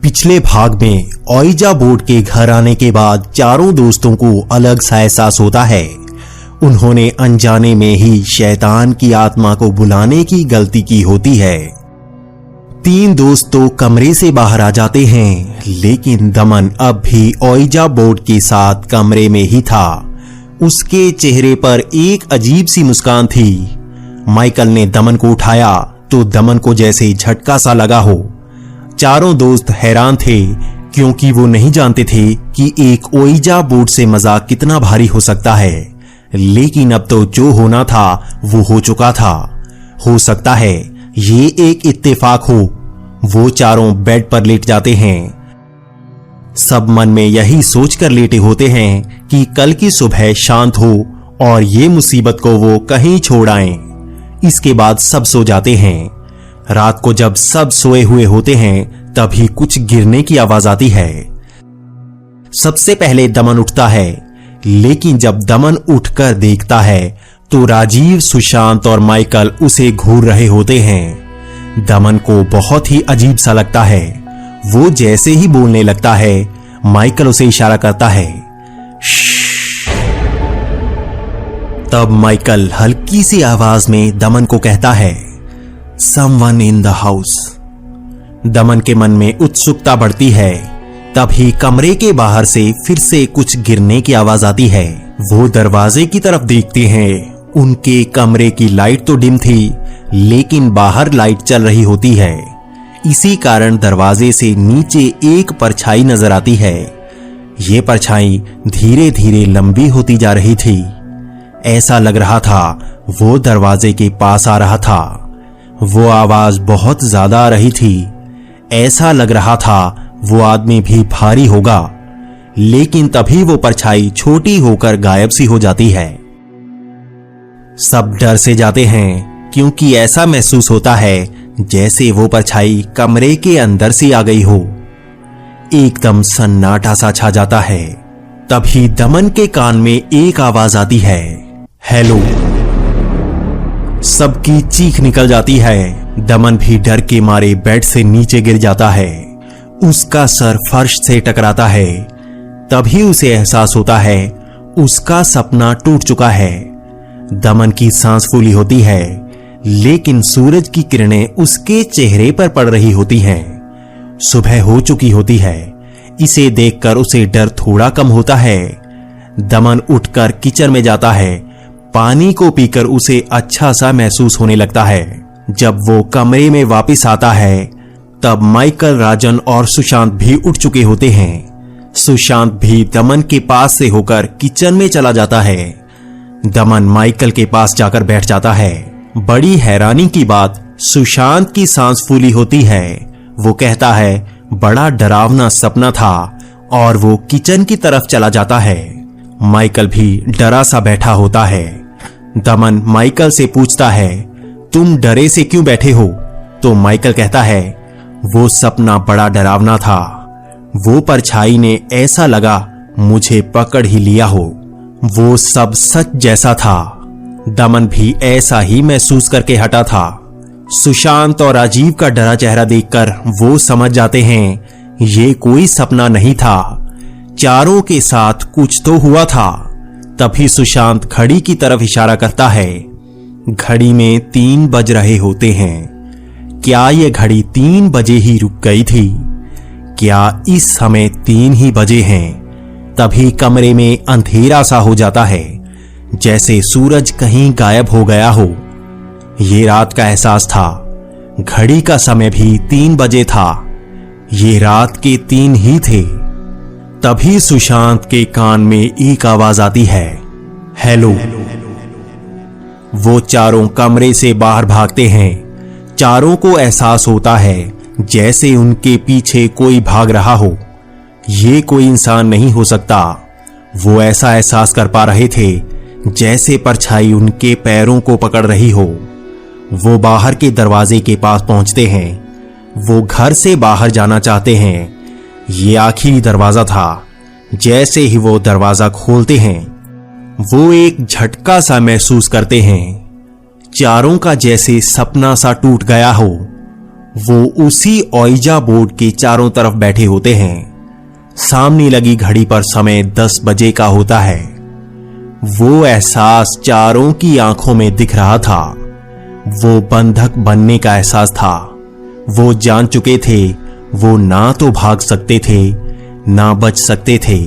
पिछले भाग में ओइजा बोर्ड के घर आने के बाद चारों दोस्तों को अलग सा एहसास होता है। उन्होंने अनजाने में ही शैतान की आत्मा को बुलाने की गलती की होती है। तीन दोस्त तो कमरे से बाहर आ जाते हैं, लेकिन दमन अब भी ओइजा बोर्ड के साथ कमरे में ही था। उसके चेहरे पर एक अजीब सी मुस्कान थी। माइकल ने दमन को उठाया तो दमन को जैसे झटका सा लगा हो। चारों दोस्त हैरान थे, क्योंकि वो नहीं जानते थे कि एक ओइजा बोर्ड से मजाक कितना भारी हो सकता है। लेकिन अब तो जो होना था वो हो चुका था। हो सकता है ये एक इत्तेफाक हो। वो चारों बेड पर लेट जाते हैं। सब मन में यही सोचकर लेटे होते हैं कि कल की सुबह शांत हो और ये मुसीबत को वो कहीं छोड़ आएं। इसके बाद सब सो जाते हैं। रात को जब सब सोए हुए होते हैं तभी कुछ गिरने की आवाज आती है। सबसे पहले दमन उठता है, लेकिन जब दमन उठकर देखता है तो राजीव, सुशांत और माइकल उसे घूर रहे होते हैं। दमन को बहुत ही अजीब सा लगता है। वो जैसे ही बोलने लगता है, माइकल उसे इशारा करता है। तब माइकल हल्की सी आवाज में दमन को कहता है, समवन इन द हाउस। दमन के मन में उत्सुकता बढ़ती है। तभी कमरे के बाहर से फिर से कुछ गिरने की आवाज आती है। वो दरवाजे की तरफ देखते हैं। उनके कमरे की लाइट तो डिम थी, लेकिन बाहर लाइट चल रही होती है। इसी कारण दरवाजे से नीचे एक परछाई नजर आती है। ये परछाई धीरे धीरे लंबी होती जा रही थी। ऐसा लग रहा था वो दरवाजे के पास आ रहा था। वो आवाज बहुत ज्यादा आ रही थी। ऐसा लग रहा था वो आदमी भी भारी होगा। लेकिन तभी वो परछाई छोटी होकर गायब सी हो जाती है। सब डर से जाते हैं, क्योंकि ऐसा महसूस होता है जैसे वो परछाई कमरे के अंदर से आ गई हो। एकदम सन्नाटा सा छा जाता है। तभी दमन के कान में एक आवाज आती है, हेलो। सबकी चीख निकल जाती है। दमन भी डर के मारे बेड से नीचे गिर जाता है। उसका सर फर्श से टकराता है। तभी उसे एहसास होता है उसका सपना टूट चुका है। दमन की सांस फूली होती है, लेकिन सूरज की किरणें उसके चेहरे पर पड़ रही होती हैं। सुबह हो चुकी होती है। इसे देखकर उसे डर थोड़ा कम होता है। दमन उठकर किचन में जाता है। पानी को पीकर उसे अच्छा सा महसूस होने लगता है। जब वो कमरे में वापस आता है तब माइकल, राजन और सुशांत भी उठ चुके होते हैं। सुशांत भी दमन के पास से होकर किचन में चला जाता है। दमन माइकल के पास जाकर बैठ जाता है। बड़ी हैरानी की बात, सुशांत की सांस फूली होती है। वो कहता है बड़ा डरावना सपना था और वो किचन की तरफ चला जाता है। माइकल भी डरा सा बैठा होता है। दमन माइकल से पूछता है, तुम डरे से क्यों बैठे हो? तो माइकल कहता है, वो सपना बड़ा डरावना था। वो परछाई ने ऐसा लगा मुझे पकड़ ही लिया हो। वो सब सच जैसा था। दमन भी ऐसा ही महसूस करके हटा था। सुशांत और राजीव का डरा चेहरा देखकर वो समझ जाते हैं ये कोई सपना नहीं था। चारों के साथ कुछ तो हुआ था। तभी सुशांत घड़ी की तरफ इशारा करता है। घड़ी में 3 बज रहे होते हैं। क्या ये घड़ी 3 बजे ही रुक गई थी? क्या इस समय 3 ही बजे हैं? तभी कमरे में अंधेरा सा हो जाता है, जैसे सूरज कहीं गायब हो गया हो। ये रात का एहसास था। घड़ी का समय भी 3 बजे था। ये रात के 3 ही थे। तभी सुशांत के कान में एक आवाज आती है, हेलो। वो चारों कमरे से बाहर भागते हैं। चारों को एहसास होता है जैसे उनके पीछे कोई भाग रहा हो। ये कोई इंसान नहीं हो सकता। वो ऐसा एहसास कर पा रहे थे जैसे परछाई उनके पैरों को पकड़ रही हो। वो बाहर के दरवाजे के पास पहुंचते हैं। वो घर से बाहर जाना चाहते हैं। ये आखिरी दरवाजा था। जैसे ही वो दरवाजा खोलते हैं, वो एक झटका सा महसूस करते हैं। चारों का जैसे सपना सा टूट गया हो। वो उसी ओइजा बोर्ड के चारों तरफ बैठे होते हैं। सामने लगी घड़ी पर समय 10 बजे का होता है। वो एहसास चारों की आंखों में दिख रहा था। वो बंधक बनने का एहसास था। वो जान चुके थे वो ना तो भाग सकते थे ना बच सकते थे।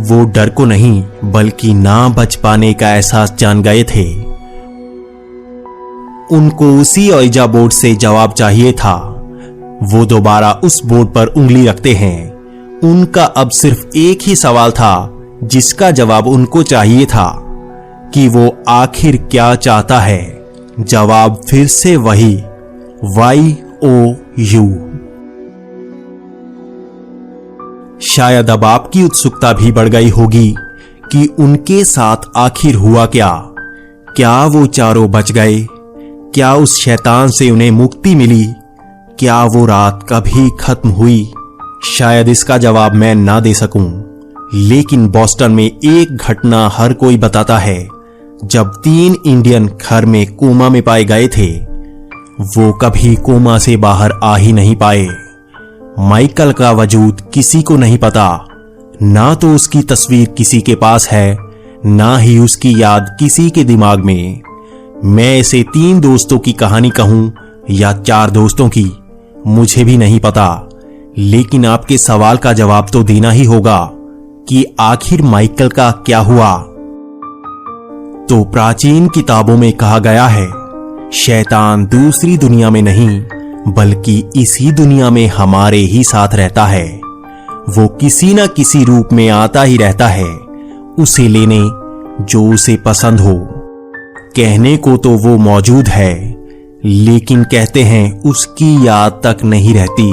वो डर को नहीं बल्कि ना बच पाने का एहसास जान गए थे। उनको उसी ओइजा बोर्ड से जवाब चाहिए था। वो दोबारा उस बोर्ड पर उंगली रखते हैं। उनका अब सिर्फ एक ही सवाल था जिसका जवाब उनको चाहिए था कि वो आखिर क्या चाहता है। जवाब फिर से वही, YOU। शायद अब आपकी उत्सुकता भी बढ़ गई होगी कि उनके साथ आखिर हुआ क्या। क्या वो चारों बच गए? क्या उस शैतान से उन्हें मुक्ति मिली? क्या वो रात कभी खत्म हुई? शायद इसका जवाब मैं ना दे सकूं, लेकिन बॉस्टन में एक घटना हर कोई बताता है। जब 3 इंडियन घर में कोमा में पाए गए थे, वो कभी कोमा से बाहर आ ही नहीं पाए। माइकल का वजूद किसी को नहीं पता। ना तो उसकी तस्वीर किसी के पास है, ना ही उसकी याद किसी के दिमाग में। मैं इसे 3 दोस्तों की कहानी कहूं या 4 दोस्तों की, मुझे भी नहीं पता। लेकिन आपके सवाल का जवाब तो देना ही होगा कि आखिर माइकल का क्या हुआ। तो प्राचीन किताबों में कहा गया है, शैतान दूसरी दुनिया में नहीं बल्कि इसी दुनिया में हमारे ही साथ रहता है। वो किसी न किसी रूप में आता ही रहता है, उसे लेने जो उसे पसंद हो। कहने को तो वो मौजूद है, लेकिन कहते हैं उसकी याद तक नहीं रहती।